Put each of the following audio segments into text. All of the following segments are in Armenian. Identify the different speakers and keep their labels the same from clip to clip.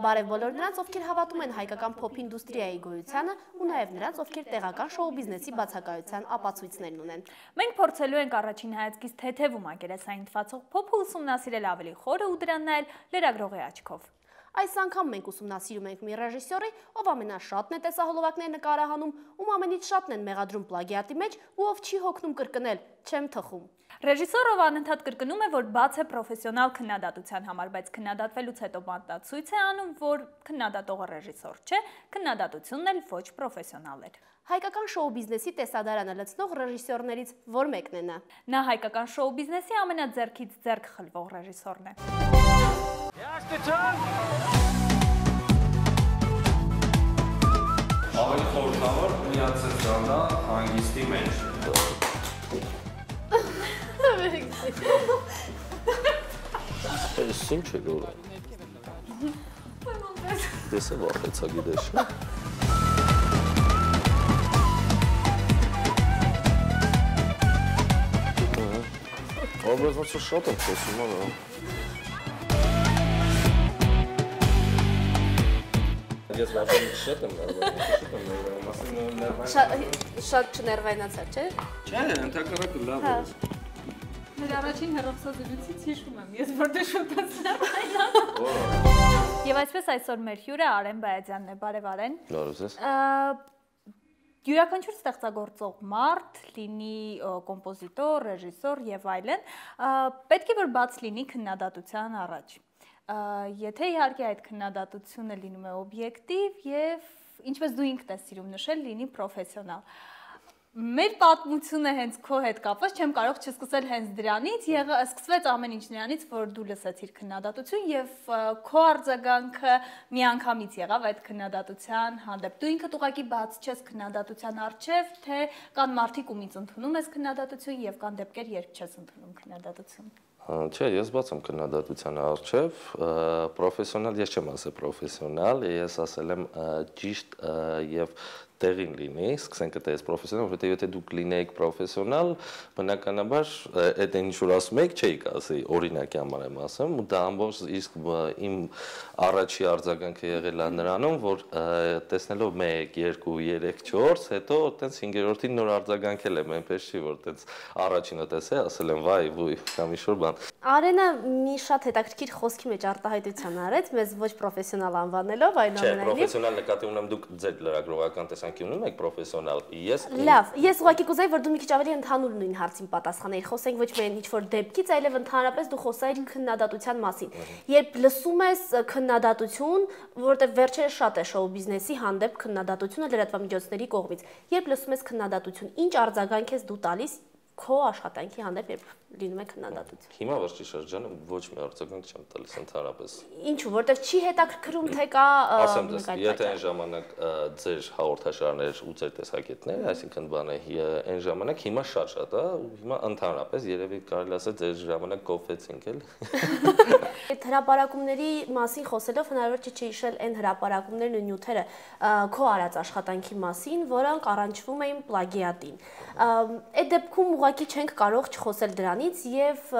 Speaker 1: բարև բոլոր նրանց, ովքեր հավատում են հայկական փոփ ինդուստրիայի գոյությանը ու նաև նրանց, ովքեր տեղական շոու բիզնեսի բացակայության ապացույցներն ունեն։
Speaker 2: Մենք փորձելու ենք առաջին հայացքից թեթև ու մակերեսային թվացող փոփը ուսումնասիրել ավելի խորը ու դրան նայել լրագրողի աչքով։
Speaker 1: Այս անգամ մենք ուսումնասիրում ենք մի ռեժիսորի, ով ամենաշատն է տեսահոլովակներ նկարահանում, ում ամենից շատն են մեղադրում պլագիատի մեջ ու ով չի հոգնում կրկնել, չեմ թխում։
Speaker 2: Ռեժիսորը անընդհատ կրկնում է, որ բաց է պրոֆեսիոնալ քննադատության համար, բայց քննադատվելուց հետո մատուցույց է անում, որ քննադատողը ռեժիսոր չէ, քննադատությունն էլ ոչ պրոֆեսիոնալ էր։
Speaker 1: Հայկական շոու բիզնեսի տեսադարանը լցնող ռեժիսորներից որ մեկն է նա։
Speaker 2: Նա հայկական շոու բիզնեսի ամենաձեռքից ձեռք խլվող ռեժիսորն է։
Speaker 3: Ավելի խորհրդավոր միացած դառնա հանգիստի մեջ։
Speaker 4: Այս ինչ է գորը։ Դες է վախեցա գիտես։ Բայց ոնց շատ եմ խոսում, արա։ Ես վախենում շատ եմ
Speaker 1: Շատ չներվայնացար, չէ՞։
Speaker 3: Չէ, ընդհակառակը լավ է։
Speaker 2: Մեր առաջին հեռախոսազրույցից հիշում եմ, ես որտեղ շուտից ներվայնացա։ Եվ այսպես այսօր մեր հյուրը Արեն Բայազյանն է, բարև Արեն։
Speaker 4: Բարև ձեզ։
Speaker 2: Յուրաքանչյուր ստեղծագործող մարդ, լինի կոմպոզիտոր, ռեժիսոր եւ այլն, պետք է որ բաց լինի քննադատության առաջ։ Եթե իհարկե այդ քննադատությունը լինում է օբյեկտիվ եւ ինչպես դու ինքդ ես սիրում նշել, լինի պրոֆեսիոնալ։ Մեր պատմությունը հենց քո հետ կապված չեմ կարող չսկսել հենց դրանից, սկսվեց ամեն ինչ նրանից, որ դու լսեցիր քննադատություն եւ քո արձագանքը միանգամից եղավ այդ քննադատության հանդեպ։ Դու ինքդ ուղղակի բաց չես քննադատության առջև, թե կան մարդիկ ումից ընդունում ես քննադատություն եւ կան դեպքեր, երբ չես ընդունում քննադատություն։
Speaker 4: Չէ, ես բաց եմ քննադատության առջև, պրոֆեսիոնալ ես չեմ ասել պրոֆեսիոնալ, ես ասել եմ ճիշտ եւ տեղին լինի, սկսենք այդպես պրոֆեսիոնալ, որովհետեւ եթե դուք լինեիք պրոֆեսիոնալ, բնականաբար այդ ինչ որ ասում եք, չէիք ասի, օրինակի համար եմ ասում, ու դա ամբողջ իսկ իմ առաջի արձագանքը եղել է նրանում, որ տեսնելով 1, 2, 3, 4, հետո այտենց 5-րդին նոր արձագանքել եմ, այնպես չի որ այտենց առաջինը տեսե, ասել եմ վայ, ոյ, կամ ինչ-որ բան։
Speaker 1: Արենը մի շատ հետաքրքիր խոսքի մեջ արտահայտության արեց, մեզ ոչ պրոֆեսիոնալ անվանելով, այնուամենայնիվ։
Speaker 4: Չէ, պրոֆեսիոնալ նկատի ունեմ դուք ձեր լրագրողական տեսանկյունում եք պրոֆեսիոնալ, ես։
Speaker 1: Լավ, ես ուղղակի կուզեի, որ դու մի քիչ ավելի ընդհանուր նույն հարցին պատասխաներ, խոսենք ոչ միայն ինչ-որ դեպքից, այլև ընդհանրապես դու խոսայիր քննադատության մասին։ Երբ լսում ես քննադատություն, որովհետև վերջերս շատ է շոու բիզնեսի հանդեպ քննադատությունը լրատվամիջոցների կողմից, երբ լսում ես քննադատություն, ինչ արձագանք ես դու տալիս քո աշխատանքի հանդեպ, երբ լինում է քննադատություն։
Speaker 4: Հիմա վերջի շրջանում ոչ մի արձագանք չեմ տալիս ընդհանրապես։
Speaker 1: Ինչու, որտեղ չի հետաքրքրում, թե կա
Speaker 4: ասեմ դες, եթե այն ժամանակ ձեր հաղորդաշարներ ու ձեր տեսակետներ, այսինքն բանը այն ժամանակ հիմա շատ է, ու հիմա ընդհանրապես երևի կարելի ասել ձեր ժամանակ կոփվեցինք էլ։
Speaker 1: Այդ հրապարակումների մասին խոսելով հնարավոր չէ չհիշել այն հրապարակումներն ու նյութերը քո արած աշխատանքի մասին, որոնք առնչվում էին պլագիատին։ Այդ դեպքում ուղղակի չենք կարող չխոսել դրանից եւ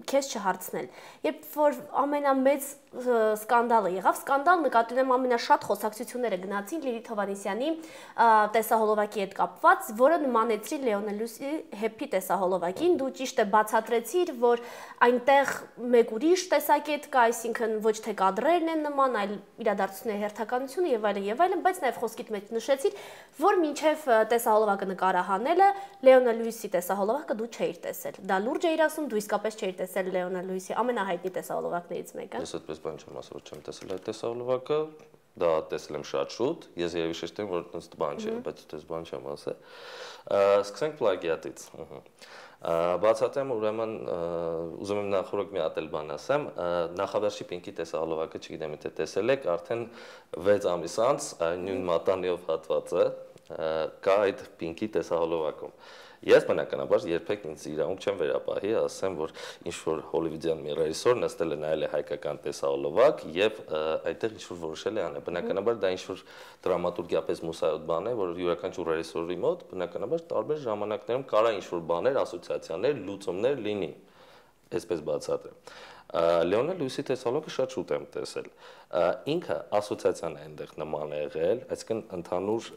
Speaker 1: քեզ չհարցնել։ Երբ որ ամենամեծ սկանդալը եղավ, սկանդալ նկատի ունեմ ամենաշատ խոսակցությունները գնացին Լիլիթ Հովհաննիսյանի տեսահոլովակի հետ կապված, որը նմանեցրի Լեոնելուսի Հեփի տեսահոլովակին, դու ճիշտ է բացատրեցիր, որ այնտեղ մեկ ուրիշ տեսակետ կա, այսինքն ոչ թե կադրերն են նման, այլ իրադարձությունների հերթականությունը եւ այլն, բայց նաեւ խոսքիդ մեջ նշեցիր, որ մինչեւ տեսահոլովակը նկարահանելը Լեոնելուսի տեսահոլովակը դու չէիր տեսել։ Դա լուրջ էիր ասում, դու իսկապես չէիր տեսել Լեոնելուսի ամենահայտնի տեսահոլովակներից մեկը։
Speaker 4: Ես այդպես բան չեմ ասել, որ չեմ տեսել այդ տեսահոլովակը, դա տեսել եմ շատ շուտ, ես երևի շեշտեմ, որ այդպես բան չէ, բայց այդպես բան չեմ ասել։ Սկսենք պլագիատից։ Բացատրեմ, ուրեմն ուզում եմ նախորդ մի հատ էլ բան ասեմ, նախավերջի Պինկի տեսահոլովակը, չգիտեմ եթե տեսել եք, արդեն 6 ամիս անց նույն մատանիով հատվածը կա այդ Պինկի տեսահոլովակում։ Ես բնականաբար երբեք ինձ իրավունք չեմ վերապահի, ասեմ, որ ինչ-որ հոլիվուդյան մի ռեժիսոր նստել է նայել է հայկական տեսահոլովակ եւ այդտեղ ինչ-որ որոշել է անել։ Բնականաբար դա ինչ-որ դրամատուրգիապես մուսայոտ բան է, որ յուրաքանչյուր ռեժիսորի մոտ բնականաբար տարբեր ժամանակներում կարա ինչ-որ բաներ, ասոցիացիաներ, լուծումներ լինի։ Այսպես բացատրեմ։ Լեոնել Լուիսի տեսալոգը շատ շուտ եմ տեսել։ Ինքը ասոցիացիան է այնտեղ նման է եղել, այսինքն ընդհանուր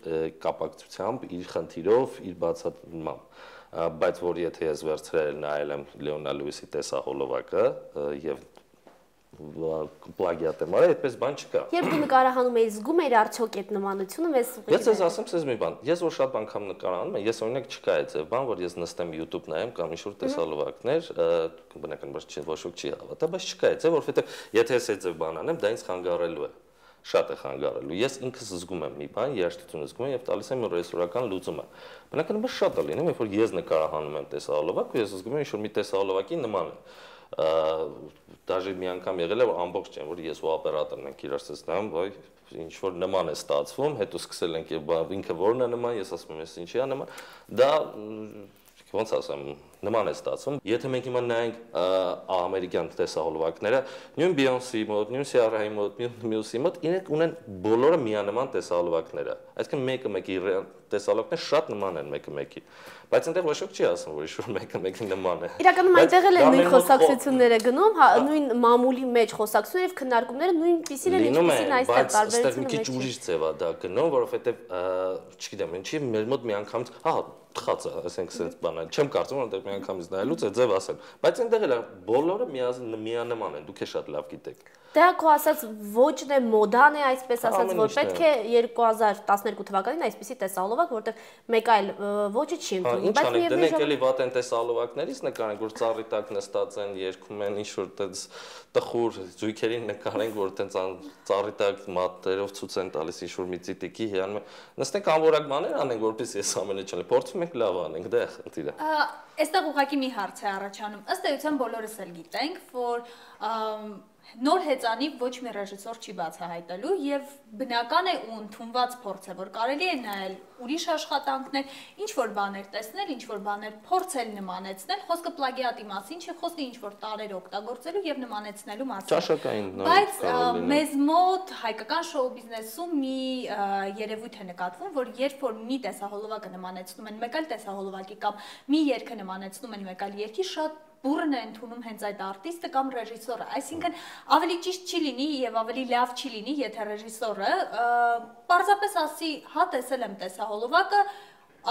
Speaker 4: կապակցությամբ իր խնդիրով, իր բացատրմամբ, բայց որ եթե ես վերցրել նայել եմ Լեոնել Լուիսի տեսահոլովակը եւ պլագիատ եմ արել, այդպես բան չկա։
Speaker 1: Երբ դու նկարահանում ես, զգում ես արդյոք այդ նմանությունը մեզ ուղղի։
Speaker 4: Ես ես ասեմ ցեզ մի բան, ես որ շատ անգամ նկարահանում եմ, ես օրինակ չկա այդ բան, որ ես նստեմ YouTube նայեմ կամ ինչ-որ տեսալովակներ, բնականաբար ոչ ոք չի հավատա, բայց չկա այդ, որովհետեւ եթե ես այդ բան անեմ, դա ինձ խանգարելու է։ Շատ է խանգարելու։ Ես ինքս զգում եմ մի բան, երաժշտություն զգում եմ եւ տալիս եմ ռեսուրական լուծումը։ Բնականաբար շատ է լինում, երբ որ ես նկարահանում եմ տեսահոլովակ, ու ես զգում եմ ինչ-որ մի տեսահոլովակի նման է։ Դաժե մի անգամ եղել է որ ամբողջ չեն որ ես ու օպերատորն ենք իրար ցստամ, ոյ ինչ որ նման է ստացվում, հետո սկսել ենք եւ ինքը որն է նման, ես ասում եմ ես ինչի է նման, դա ոնց ասեմ, նման է ստացվում։ Եթե մենք հիմա նայենք ամերիկյան տեսահոլովակները, նույն Բիոնսի մոտ, նույն Սիարայի մոտ, նույն Մյուսի մոտ, իրենք ունեն բոլորը միանման տեսահոլովակները։ Այսինքն մեկը մեկի տեսահոլովակները շատ նման են մեկը մեկի։ Բայց այնտեղ ոչ ոք չի ասում, որ ինչ-որ մեկը մեկի նման է։
Speaker 1: Իրականում այնտեղ էլ են նույն խոսակցությունները գնում, նույն մամուլի մեջ խոսակցությունները եւ քննարկումները նույնպիսին են, ինչպիսին այստեղ տարբերությունը
Speaker 4: մի քիչ ուրիշ ձև է դա գնում, որովհետեւ չգիտեմ, ինչի մեր մոտ մի անգամից, խածը, ասենք sense բանալ, չեմ կարծում, որ այնտեղ մի անգամից նայելուց է ձև ասեմ, բայց այնտեղ էլ բոլորը միանման են, դուք է շատ լավ գիտեք։
Speaker 1: Դա քո ասած ոճն է, մոդան է, այսպես ասած, որ պետք է 2012 թվականին այսպիսի տեսահոլովակ, որտեղ մեկ այլ ոճը չի ընդունում,
Speaker 4: բայց միևնույն դնենք էլի վատ են տեսահոլովակներից նկարենք, որ ծառի տակ նստած են, երգում են ինչ-որ տենց տխուր զույգերին նկարենք, որ տենց ծառի տակ մատերով ցույց են տալիս ինչ-որ մի ծիտիկի հիանում են։ Նստենք անորակ բաներ անենք, որպես ես ամենը չանեմ, փորձում ենք լավ անենք, դա է խնդիրը։
Speaker 2: Այստեղ ուղղակի մի հարց է առաջանում։ Ըստ էության բոլորս էլ գիտենք, որ նոր հեծանի ոչ մի ռեժիսոր չի բացահայտելու եւ բնական է ու ընդունված փորձ է, որ կարելի է նայել ուրիշ աշխատանքներ, ինչ որ բաներ տեսնել, ինչ որ բաներ փորձել նմանեցնել, խոսքը պլագիատի մասին չէ, խոսքը ինչ որ տարեր օգտագործելու եւ նմանեցնելու մասին։
Speaker 4: Ճաշակային
Speaker 2: բայց մեզ մոտ հայկական շոու բիզնեսում մի երևույթ է նկատվում, որ երբ որ մի տեսահոլովակը նմանեցնում են մեկ այլ տեսահոլովակի կամ մի երգը նմանեցնում են մեկ այլ երգի, շատ բուրն է ընդունում հենց այդ արտիստը կամ ռեժիսորը, այսինքն ավելի ճիշտ չի լինի եւ ավելի լավ չի լինի, եթե ռեժիսորը պարզապես ասի, հա տեսել եմ տեսահոլովակը,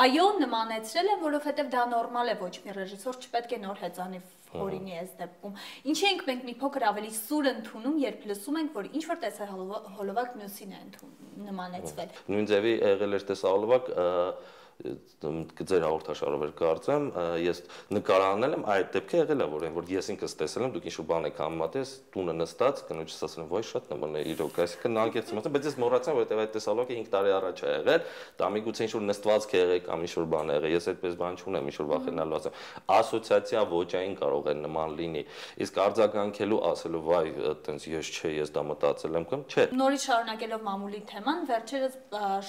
Speaker 2: այո նմանեցրել եմ, որովհետեւ դա նորմալ է, ոչ մի ռեժիսոր չպետք է նոր հեծանի օրինի այս դեպքում։ Ինչի ենք մենք մի փոքր ավելի սուր ընդունում, երբ լսում ենք, որ ինչ որ տեսահոլովակ մյուսին է նմանեցվել։
Speaker 4: Նույն ձևի եղել էր տեսահոլովակ ձեր հաղորդաշարով էր կարծեմ, ես նկարահանել եմ, այդ դեպքը եղել է, որ ես ինքս տեսել եմ, դուք ինչ-որ բան եք համեմատես, տունը նստած, կնոջս ասել եմ, ոյ շատ նման է իրոք, այսինքն անկեղծ իմացա, բայց ես մոռացա, որովհետև այդ տեսալոգը 5 տարի առաջ է եղել, դա միգուցե ինչ-որ նստվածք է եղել կամ ինչ-որ բան է եղել, ես այդպես բան չունեմ, ինչ-որ վախենալու ասեմ, ասոցիացիա ոճային կարող է նման լինի, իսկ արձագանքելու ասելու, վայ, այտենց ես չէ, ես դա մտածել եմ կամ չէ։
Speaker 2: Նորից շարունակելով մամուլի թեման, վերջերս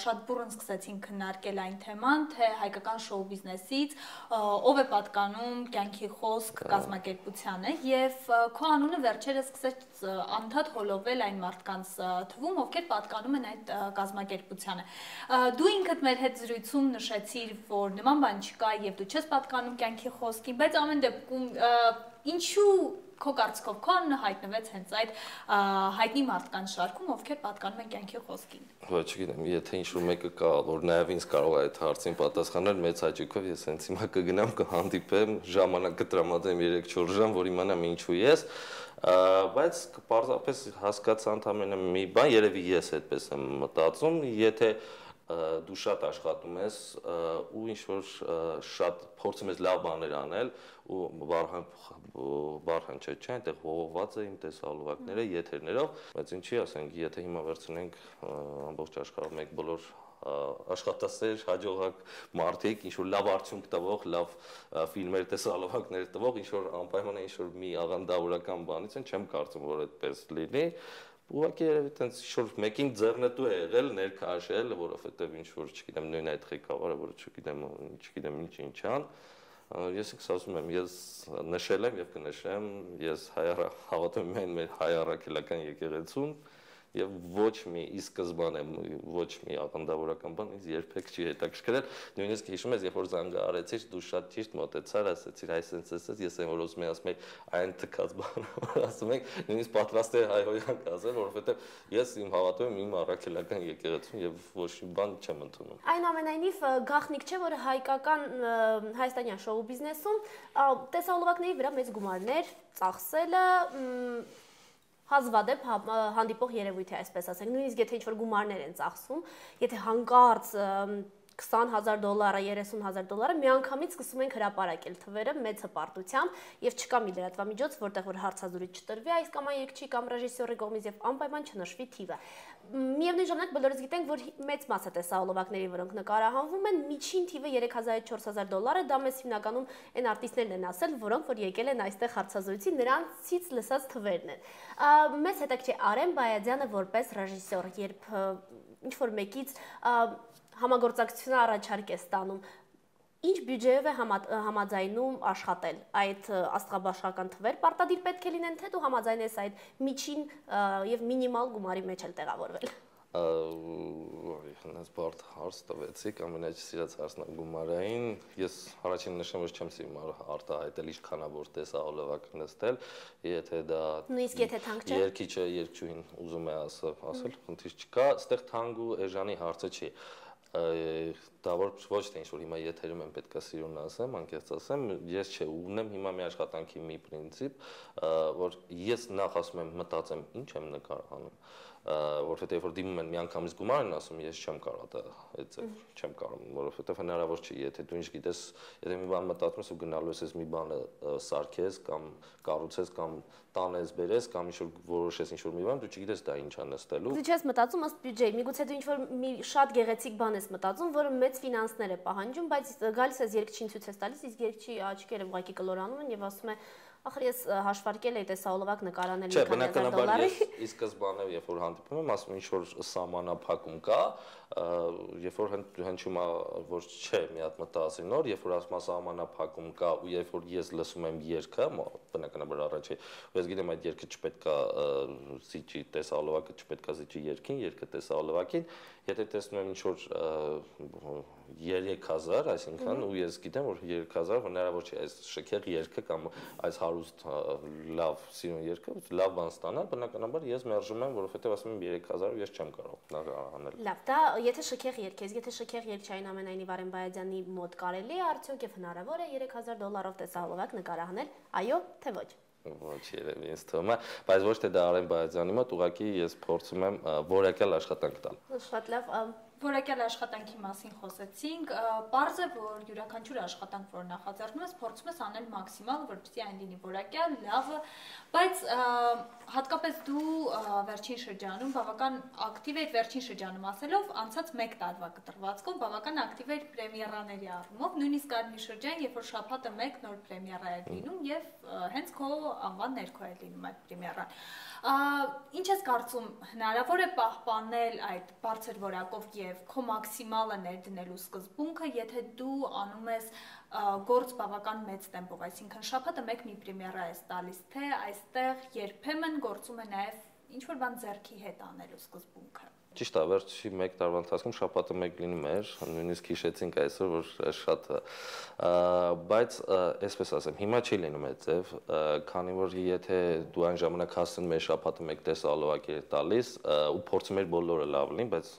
Speaker 2: շատ բուրըն սկսեցին քննարկել այն թեման, թե հայկական շոու բիզնեսից ով է պատկանում կյանքի խոսք կազմակերպությանը եւ քո անունը վերջերս սկսեց անդադ հոլովել այն մարդկանց թվում, ովքեր պատկանում են այդ կազմակերպությանը։ Դու ինքդ մեր հետ զրույցում նշեցիր, որ նման բան չկա եւ դու չես պատկանում կյանքի խոսքին, բայց ամեն դեպքում ինչու քո կարծիքով քո անունը հայտնվեց հենց այդ հայտնի մարդկանց շարքում, ովքեր պատկանում են կյանքի խոսքին։
Speaker 4: Ոչ, չգիտեմ, եթե ինչ-որ մեկը կա, որ նաև ինձ կարող է այդ հարցին պատասխանել, մեծ հաճույքով ես հենց հիմա կգնամ, կհանդիպեմ, ժամանակ կտրամադրեմ 3-4 ժամ, որ իմանամ ինչու ես, բայց պարզապես հասկացա ընդամենը մի բան, երևի ես այդպես եմ մտածում, եթե դու շատ աշխատում ես ու ինչ-որ շատ փորձում ես լավ բաներ անել ու բարհան չէ, այնտեղ հողված է իմ տեսահոլովակները եթերներով, բայց ինչի ասենք, եթե հիմա վերցնենք ամբողջ աշխարհում մեկ բոլոր աշխատասեր, հաջողակ մարդիկ, ինչ-որ լավ արդյունք տվող, լավ ֆիլմեր, տեսահոլովակներ տվող, ինչ-որ անպայման է ինչ-որ մի աղանդավորական բանից են, չեմ կարծում, որ այդպես լինի։ Ուղղակի երևի տենց ինչ-որ մեկին ձեռնտու է եղել ներքաշել, որովհետև ինչ-որ, չգիտեմ, նույն այդ ղեկավարը, որը չգիտեմ ինչ-ինչան, ես ինքս ասում եմ, ես նշել եմ եւ կնշեմ, ես հավատում եմ մեր հայ առաքելական եկեղեցուն, եւ ոչ մի ի սկզբանե ոչ մի աղանդավորական բան ինձ երբեք չի հետաքրքրել, նույնիսկ հիշում ես, երբ որ զանգահարեցիր, դու շատ ճիշտ մոտեցար, ասեցիր, այ սենց, ես եմ որ ուզում եմ ասում եք այն թքած բանը, ասում եք, նույնիսկ պատրաստ է հայհոյանք ասել, որովհետեւ ես իմ հավատում եմ իմ առաքելական եկեղեցուն եւ ոչ մի բան չեմ ընդունում։
Speaker 1: Այնուամենայնիվ գաղտնիք չէ, որ հայկական հայաստանյան շոու բիզնեսում տեսահոլովակների վրա մեծ գումարներ ծախսելը հազվադեպ հանդիպող երևույթ է, այսպես ասենք, նույնիսկ եթե ինչ-որ գումարներ են ծախսում, եթե հանկարծ $20,000, $30,000 միանգամից սկսում ենք հրապարակել թվերը մեծ հպարտությամբ եւ չկա մի լրատվամիջոց, որտեղ որ հարցազրույց չտրվի այս կամ այն երգչի կամ ռեժիսորի կողմից եւ անպայման չնշվի թիվը։ Միևնույն ժամանակ բոլորս գիտենք, որ մեծ մասը տեսահոլովակների, որոնք նկարահանվում են, միջին թիվը $3,000-4,000 է, դա մեզ հիմնականում այն արտիստներն են ասել, որոնք որ եկել են այստեղ հարցազրույցի, նրանցից լսած թվերն են։ Մեզ հետաքրքիր է Արեն Բայազյանը որպես ռեժիսոր, երբ ինչ որ մեկից համագործակցությունը առաջարկ է ստանում, ինչ բյուջեով է համաձայնում աշխատել, այդ աստղաբաշխական թվեր պարտադիր պետք է լինեն, թե դու համաձայնես այդ միջին եւ մինիմալ գումարի մեջ էլ տեղավորվել։
Speaker 4: Այս բարդ հարց տվեցիք, ամենասիրած հարցն է գումարային, ես առաջին նշեմ, որ չեմ սիրում արտահայտել ինչքանավոր տեսահոլովակ նստել, եթե դա
Speaker 1: նույնիսկ եթե թանկ չէ,
Speaker 4: երգիչը երգչուհին ուզում է ասել, խնդիր չկա, այստեղ թանկ ու էժանի հարցը չի։ Դա ոչ թե ինչ-որ հիմա եթերում եմ պետք է սիրուն ասեմ, անկեղծ ասեմ, ես չէ, ունեմ հիմա մի աշխատանքի մի պրինցիպ, որ ես նախ ասում եմ մտածեմ ինչ եմ նկարահանում, որովհետև որ դիմում են միանգամից գումար են ասում, ես չեմ կարող դա այդ չեմ կարող, որովհետև հնարավոր չի, եթե դու ինչ գիտես, եթե մի բան մտածում ես ու գնալու ես մի բանը սարքես կամ կառուցես կամ տանես բերես կամ ինչ-որ որոշես ինչ-որ մի բան, դու չգիտես դա ինչ է նստելու։
Speaker 1: Դու չես մտածում ըստ բյուջեի, միգուցե դու ինչ-որ մի շատ գեղեցիկ բան ես մտածում, որը մեծ ֆինանսներ է պահանջում, բայց գալիս ես երգչին ցույց ես տալիս, իսկ երգչի աչքերը ուղղակի կլորանում են եւ ասում է ախր ես հաշվարկել էի տեսահոլովակ նկարանել
Speaker 4: $1,000 բնականաբար ես ի սկզբանե երբ որ հանդիպում եմ ասում ինչ որ սահմանափակում կա երբ որ հնչում է որ չէ մի հատ մտածի նոր երբ որ ասում է սահմանափակում կա ու երբ որ ես լսում եմ երգը բնականաբար առաջի ես գիտեմ այդ երգը չպետք է զիջի տեսահոլովակը չպետք է զիջի երգին երգը տեսահոլովակին եթե տեսնում եմ ինչ որ 3000 այսինքն ու ես գիտեմ որ 3000 հնարավոր չէ այս շքեղ երգը կամ այս հարուստ լավ սիրուն երգը լավ բան ստանալ բնականաբար ես մերժում եմ որովհետև ասում եմ 3000 ես չեմ կարող անել
Speaker 1: լավ դա եթե շքեղ երգ ես եթե շքեղ երգ չէ այնուամենայնիվ Արեն Բայազյանի մոտ կարելի է արդյոք եւ հնարավոր է $3000 տեսահոլովակ նկարահանել այո թե ոչ
Speaker 4: Ոչ երևի ինձ թվում է, բայց ոչ թե դա Արեն Բայազյանի մոտ, ուղղակի ես փորձում եմ որակյալ աշխատանք տալ։
Speaker 1: Շատ լավ,
Speaker 2: որակյալ աշխատանքի մասին խոսեցինք, պարզ է, որ յուրաքանչյուր աշխատանք, որ նախաձեռնում ես, փորձում ես անել մաքսիմալ, որպեսզի այն լինի որակյալ, լավը, բայց հատկապես դու վերջին շրջանում բավական ակտիվ էիր վերջին շրջանում ասելով, անցած 1 տարվա կտրվածքով բավական ակտիվ էիր պրեմիերաների առումով, նույնիսկ այդ մի շրջան, երբ որ շաբաթը 1 նոր պրեմիերա է լինում եւ հենց քո անվան ներքո է լինում այդ պրեմիերան։ Ինչ ես կարծում, հնարավոր է պահպանել այդ բարձր որակով եւ քո մաքսիմալը ներդնելու սկզբունքը, եթե դու անում ես գործ բավական մեծ տեմպով, այսինքն շաբաթը 1 մի պրեմիերա ես տալիս, թե այստեղ երբեմն գործում է նաեւ ինչ որ բան ձեռքի հետ անելու սկզբունքը։
Speaker 4: Ճիշտ է, վերջի 1 տարվա ընթացքում շաբաթը 1 լինում էր, նույնիսկ հիշեցինք այսօր, որ շատ բայց այսպես ասեմ, հիմա չի լինում այդ ձև, քանի որ եթե դու այն ժամանակ հասցնում ես շաբաթը 1 տեսահոլովակ էր տալիս ու փորձում ես բոլորը լավ լինի, բայց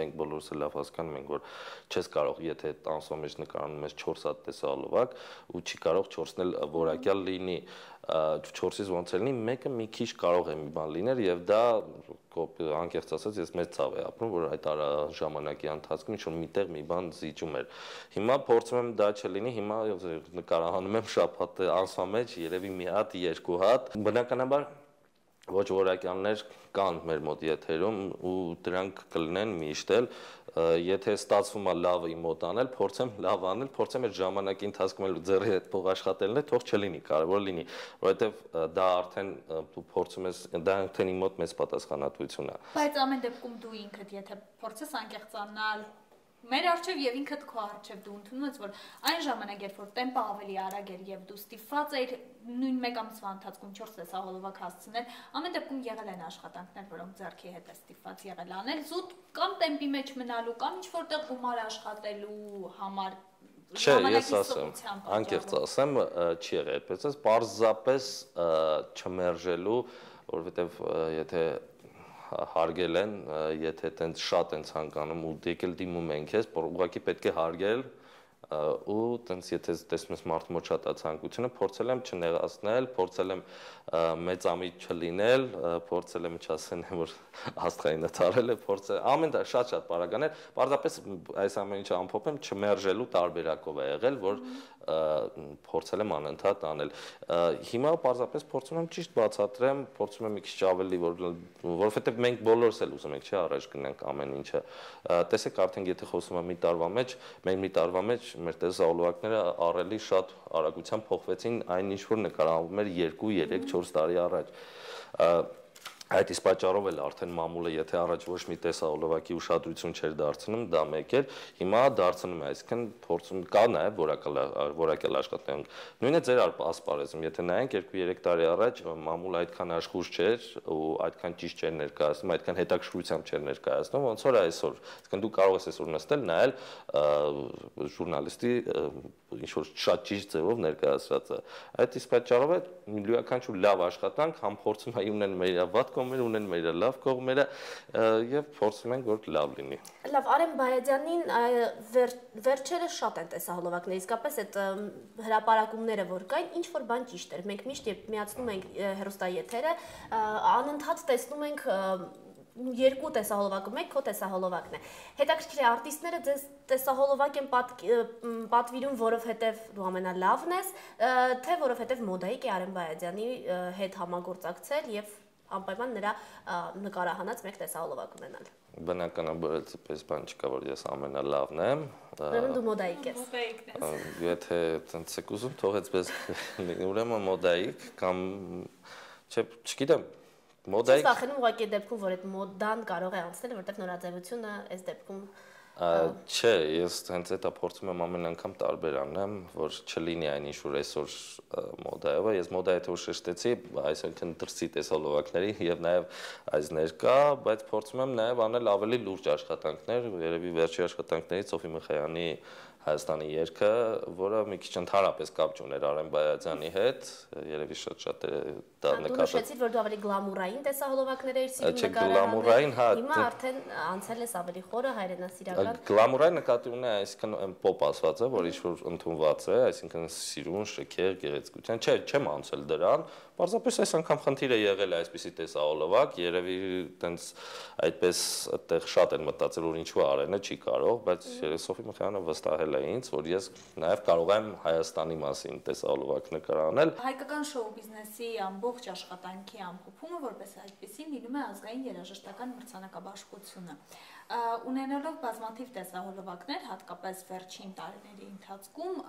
Speaker 4: մենք բոլորս էլ լավ հասկանում ենք, որ չես կարող, եթե տանսո մեջ նկարանում ես 4 հատ տեսահոլովակ ու չի կարող 4-ն էլ որակյալ լինի 4-ից ոնց է լինի, մեկը մի քիչ կարող է մի բան լինել եւ դա անկեղծ ասած ես մեծ ցավ եմ ապրում որ այդ ժամանակի ընթացքում ինչ որ միտեղ մի բան զիջում էր հիմա փորձում եմ դա չլինի հիմա նկարահանում եմ շաբաթը անցա մեջ երևի մի հատ երկու հատ բնականաբար ոչ որակյալներ կան մեր մոտ եթերում ու դրանք կլինեն միշտ էլ եթե ստացվում է լավը իմ մոտ անել փորձեմ լավ անել փորձեմ այդ ժամանակի ընթացքում էլ ձեռի հետ փող աշխատելն է թող չլինի կարևոր լինի որովհետև դա արդեն դու փորձում ես դա արդեն իմ մոտ մեծ պատասխանատվություն է
Speaker 2: բայց ամեն դեպքում դու ինքդ եթե փորձես անկեղծանալ Մեր արժև եւ ինքդ քո արժև դու ընդունում ես, որ այն ժամանակ, երբ որ տեմպը ավելի արագ էր եւ դու ստիպված էիր նույն մեկ ամսվա ընթացքում 4 տեսահոլովակ հասցնել, ամեն դեպքում եղել են աշխատանքներ, որոնք ձեռքի հետ է ստիպված եղել անել, զուտ կամ տեմպի մեջ մնալու, կամ ինչ որտեղ գումար աշխատելու համար։
Speaker 4: Չէ, ես ասեմ, անկեղծ ասեմ, չի եղել այդպես, պարզապես չմերժելու, որովհետեւ եթե հարգել են, եթե այտենց շատ են ցանկանում ու եկել դիմում են քեզ, ուղղակի պետք է հարգել ու այտենց եթե տեսնում ես մարդու մոտ շատ է ցանկությունը, փորձել եմ չնեղացնել, փորձել եմ մեծամիտ չլինել, փորձել եմ չասեն, որ աստղային տարել է, փորձել ամեն դա շատ բարականեր, պարզապես այս ամեն ինչը ամփոփեմ, չմերժելու տարբերակով է եղել, որ փորձել եմ անընդհատ անել։ Հիմա պարզապես փորձում եմ ճիշտ բացատրեմ, փորձում եմ մի քիչ ավելի, որովհետև մենք բոլորս էլ ուզում ենք, չէ, առաջ գնանք ամեն ինչը։ Տեսեք, արդեն եթե խոսում եմ մի տարվա մեջ, մենք մի տարվա մեջ մեր տեսահոլովակները առելի շատ արագությամբ փոխվեցին այն ինչ որ նկարահանվում էր 2, 3, 4 տարի առաջ։ Այդ իսկ պատճառով էլ արդեն մամուլը, եթե առաջ ոչ մի տեսահոլովակի ուշադրություն չէր դարձնում, դա մեկ էր, հիմա դարձնում է, այսինքն փորձում կա նաև որակյալ աշխատանք։ Նույնը ձեր ասպարեզում, եթե նայենք 2-3 տարի առաջ մամուլը այդքան աշխուժ չէր ու այդքան ճիշտ չէր ներկայացնում, այդքան հետաքրքրությամբ չէր ներկայացնում, ոնց որ այսօր, այսինքն դու կարող ես այսօր նստել նայել ժուրնալիստի ինչ որ շատ ճիշտ ձևով ներկայացրածը։ Այդ իսկ պատճառով է յուրաքանչյուր լավ աշխատանք համ փորձում է ունեն մեր վատ կողմերը, ունեն մեր լավ կողմերը եւ փորձում ենք որ լավ լինի։
Speaker 1: Լավ, Արեմ Բայաջյանին վերջերս շատ են տեսահոլովակներ, իսկապես այդ հրապարակումները որ կային, ինչ որ բան ճիշտ էր։ Մենք միշտ երբ միացնում ենք հեռուստաեթերը, անընդհատ տեսնում ենք երկու տեսահոլովակը, մեկ քո տեսահոլովակն է։ Հետաքրքիր է արտիստները ձեզ տեսահոլովակ են պատվիրում, որովհետև դու ամենալավն ես, թե որովհետև մոդայիկ է Արեմ Բայաջյանի հետ համագործակցել եւ անպայման նրա նկարահանած մեկ տեսահոլովակ ունենալ։
Speaker 4: Բնականաբար այդպես բան չկա, որ ես ամենալավն եմ։
Speaker 1: Ուրեմն դու մոդայիկ ես։
Speaker 2: Մոդայիկն ես։
Speaker 4: Եթե այդպես եք ուզում, թող այդպես ուրեմն մոդայիկ կամ չէ, չգիտեմ Մոդայիկ։
Speaker 1: Ես վախենում ուղղակի դեպքում, որ այդ մոդան կարող է անցնել, որտեղ նորաձևությունը այս դեպքում
Speaker 4: Չէ, ես հենց դա փորձում եմ ամեն անգամ տարբեր անեմ, որ չլինի այն ինչ որ այսօր մոդայով է։ Ես մոդայի թե շեշտեցի, այսինքն դրսի տեսահոլովակների եւ նաեւ այս ներկա, բայց փորձում եմ նաեւ անել ավելի լուրջ աշխատանքներ, երևի վերջի աշխատանքներից Սոֆի Միխայանի Հայաստանի երգը, որը մի քիչ ընդհանրապես կապ չուներ Արեմ Բայաջյանի հետ, երևի շատ դա նկատել։
Speaker 1: Դու նշեցիր, որ դու ավելի գլամուրային տեսահոլովակներ էիր սիրում նկարահանել։
Speaker 4: Գլամուրային, հա։
Speaker 1: Հիմա արդեն անցել ես ավելի խորը հայրենասիրական։
Speaker 4: Գլամուրային նկատի ունի, այսինքն պոպ ասվածը, որ ինչ որ ընդունված է, այսինքն սիրուն, շքեղ, գեղեցկության։ Չէ, չեմ անցել դրան, պարզապես այս անգամ խնդիրը եղել է այսպիսի տեսահոլովակ, երևի տենց այդպես այդտեղ շատ են մտածել, որ ինչու Արենը չի կարող, բայց Սոֆի Միխայանը վստահել է ինձ, որ ես նաև կարող եմ Հայաստանի մասին տեսահոլովակ նկարահանել։
Speaker 2: Հայկական շոու բիզնեսի ամբողջ աշխատանքի ամփոփումը որպես այդպեսին լինում է ազգային երաժշտական մրցանակաբաշխությունը։ Ունենալով բազմաթիվ տեսահոլովակներ, հատկապես վերջին տարիների ընթացքում,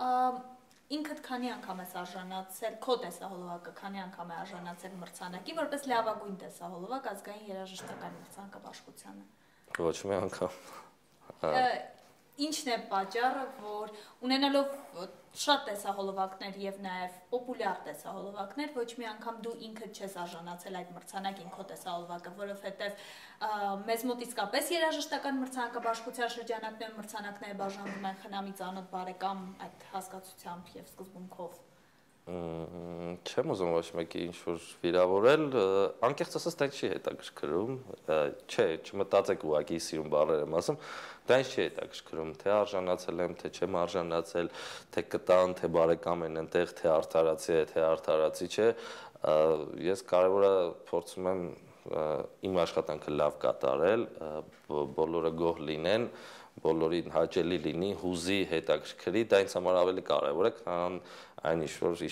Speaker 2: ինքդ քանի անգամ ես արժանացել, քո տեսահոլովակը քանի անգամ է արժանացել մրցանակի, որպես լավագույն տեսահոլովակ ազգային երաժշտական մրցանակաբաշխությանը։
Speaker 4: Ոչ մի անգամ։
Speaker 2: Ինչն է պատճառը, որ ունենալով շատ տեսահոլովակներ եւ նաեւ պոպուլյար տեսահոլովակներ, ոչ մի անգամ դու ինքդ չես արժանացել այդ մրցանակին քո տեսահոլովակը, որովհետեւ մեզ մոտ իսկապես երաժշտական մրցանակաբաշխության շրջանակներում մրցանակները բաժանվում են խնամի ծանոթ բարեկամ այդ հասկացությամբ եւ սկզբունքով։
Speaker 4: Չեմ ուզում ոչ մեկի ինչ-որ վիրավորել, անկեղծ ասած դա չի հետաքրքրում, չէ, չմտածեք ուղղակի սիրուն բառեր եմ ասում, դա ինձ չի հետաքրքրում, թե արժանացել եմ, թե չեմ արժանացել, թե կտան, թե բարեկամ են այնտեղ, թե արդարացի է, թե արդարացի չէ, ես կարևորը փորձում եմ իմ աշխատանքը լավ կատարել, բոլորը գոհ լինեն, բոլորին հաճելի լինի, հուզի, հետաքրքրի, դա ինձ համար ավելի կարևոր է, քան այն ինչ-որ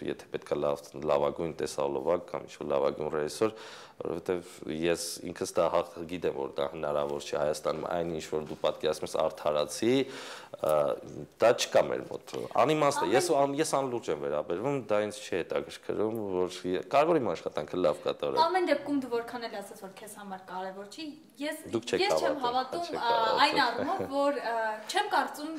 Speaker 4: եթե պետք է լավագույն տեսահոլովակ կամ ինչ-որ լավագույն ռեժիսոր, որովհետև ես ինքս դա գիտեմ, որ դա հնարավոր չէ Հայաստանում, այն ինչ-որ դու պատկերացնում ես արդարացի, դա չկա մեր մոտ։ Անիմաստ է, ես անլուրջ եմ վերաբերվում, դա ինձ չի հետաքրքրում, որ կարևոր իմ աշխատանքը լավ կատարել։
Speaker 2: Ամեն դեպքում դու որքան էլ ասես, որ քեզ համար կարևոր չի, ես չեմ հավատում այն առումով, որ չեմ կարծում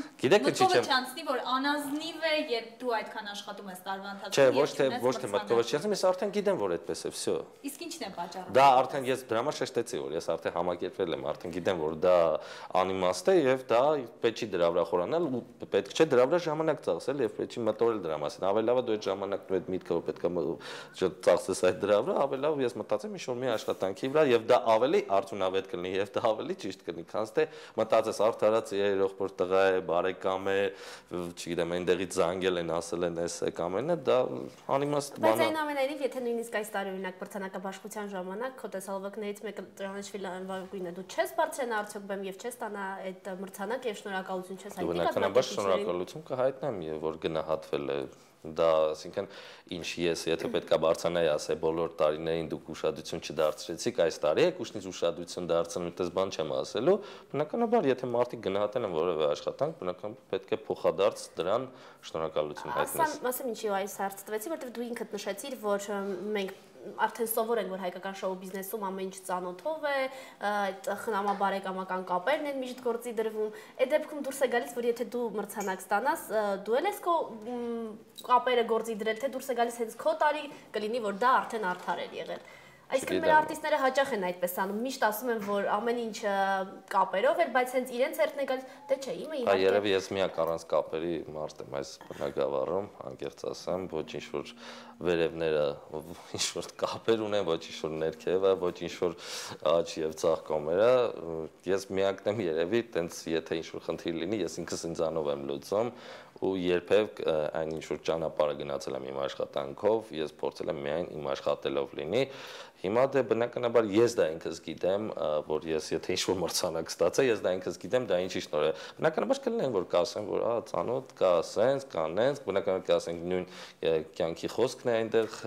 Speaker 2: մտքովը չանցնի, որ անազնիվ է, երբ դու այդքան աշխատում ես տարվա ընթացքում։
Speaker 4: Չէ, ոչ թե մտքովը չանցնի, ես արդեն գիտեմ, որ այդպես է, всё։
Speaker 2: Իսկ ի՞նչն է պատճառը։
Speaker 4: Դա արդեն ես դրա համար շեշտեցի, որ ես արդեն համակերպվել եմ, արդեն գիտեմ, որ դա անիմաստ է եւ դա պետք չի դրա վրա խորանալ ու պետք չէ դրա վրա ժամանակ ծախսել եւ պետք չի մտորել դրա մասին։ Ավելի լավ է դու այդ ժամանակն ու այդ միտքը որ պետք է ծախսես այդ դրա վրա, ավելի լավ ես մտածեմ ինչ-որ մի աշխատանքի վրա եւ դա ավելի արդյունավետ կլինի եւ դա ավելի ճիշտ կլինի, քան թե մտածես արդարաց երրորդ որ տղա է, բարեկամ է, չգիտեմ, այնտեղից զանգել են, ասել են էս է կամ այնը, դա անիմաստ բան է։
Speaker 1: Բայց այնուամենայնիվ, եթե նույնիսկ այս տարի օրինակ մրցանակաբաշխության ժամանակ քո տեսալվակներից մեկը Տրանշվիլ անվագույնը դու չես բարձրանա արդյոք բեմ եւ չես տանա այդ մրցանակ եւ շնորհակալություն չես հայտնի
Speaker 4: բնականաբար շնորհակալություն կհայտնեմ եւ որ գնահատվել է դա, ասինքն ինչ ես եթե պետքա բարձրանայի ասե բոլոր տարիներին դուք ուշադրություն չդարձրեցիք այս տարի եք ուշնից ուշադրություն դարձնում այդպես բան չեմ ասելու բնականաբար եթե մարդիկ գնահատեն որևէ աշխատանք բնականաբար պետք է փոխադարձ դրան շնորհակալություն հայտնես
Speaker 1: ասեմ ինչի այս հարց տվեցի որովհետեւ դու ինքդ նշեցիր որ մենք արդեն սովոր ենք որ հայկական շոու բիզնեսում ամեն ինչ ծանոթով է այդ խնամաբարեկամական կապերն են միշտ գործի դրվում այդ դեպքում դուրս է գալիս որ եթե դու մրցանակ ստանաս դու ես քո կապերը գործի դրել թե դուրս է գալիս հենց քո տարի կլինի որ դա արդեն արդար է եղել Այսինքն մեր արտիստները հաճախ են այդպես անում, միշտ ասում են, որ ամեն ինչը կապերով էր, բայց հենց իրենց հերթն է գալիս, դե չէ, իմը իհարկե։
Speaker 4: Երևի ես միակ առանց կապերի մարդ եմ այս բնակավարում, անկեղծ ասեմ, ոչ ինչ-որ վերևները, ինչ-որ կապեր ունեն, ոչ ինչ-որ ներքևը, ոչ ինչ-որ աջ եւ ցախ կամերը, ես միակն եմ երևի, տենց եթե ինչ-որ խնդիր լինի, ես ինքս ինձանով եմ լուծում ու երբեք այն ինչ-որ ճանապարհը գնացել եմ իմ աշխատանքով, ես փորձել եմ միայն իմ աշխատելով լինի Հիմա դե բնականաբար ես դա ինքս գիտեմ, որ ես եթե ինչ-որ մրցանակ ստացա, ես դա ինքս գիտեմ, դա ինչի շնորհ է։ Բնականաբար կլինեն, որ կասեն, որ ծանոթ կա, սենց, կանենց, բնականաբար կասեն նույն կյանքի խոսքն է այնտեղ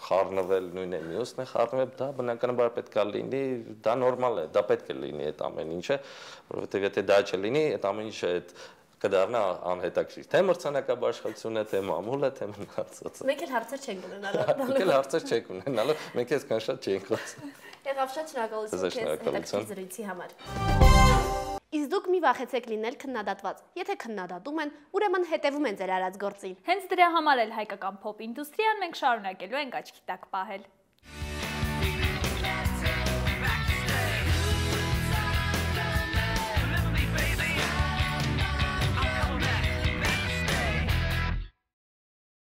Speaker 4: խառնվել, նույն է մյուսն է խառնվել, դա բնականաբար պետք է լինի, դա նորմալ է, դա պետք է լինի այդ ամեն ինչը, որովհետև եթե դա չլինի, այդ ամեն ինչը այդ կդառնա անհետաքրքիր, թե մրցանակաբաշխությունը, թե մամուլը, թե մնացածը։
Speaker 1: Մենք էլ հարցեր չենք ունենալու։
Speaker 4: Մենք էլ հարցեր չենք ունենալու, մենք այսքան շատ չենք խոսում։
Speaker 1: Եղավ շատ շնորհակալություն քեզ հետաքրքիր զրույցի համար։ Իսկ դուք մի վախեցեք լինել քննադատված։ Եթե քննադատում են, ուրեմն հետևում են ձեր արած գործին։
Speaker 2: Հենց դրա համար էլ հայկական փոփ ինդուստրիան մենք շարունակելու ենք աչքի տակ պահել։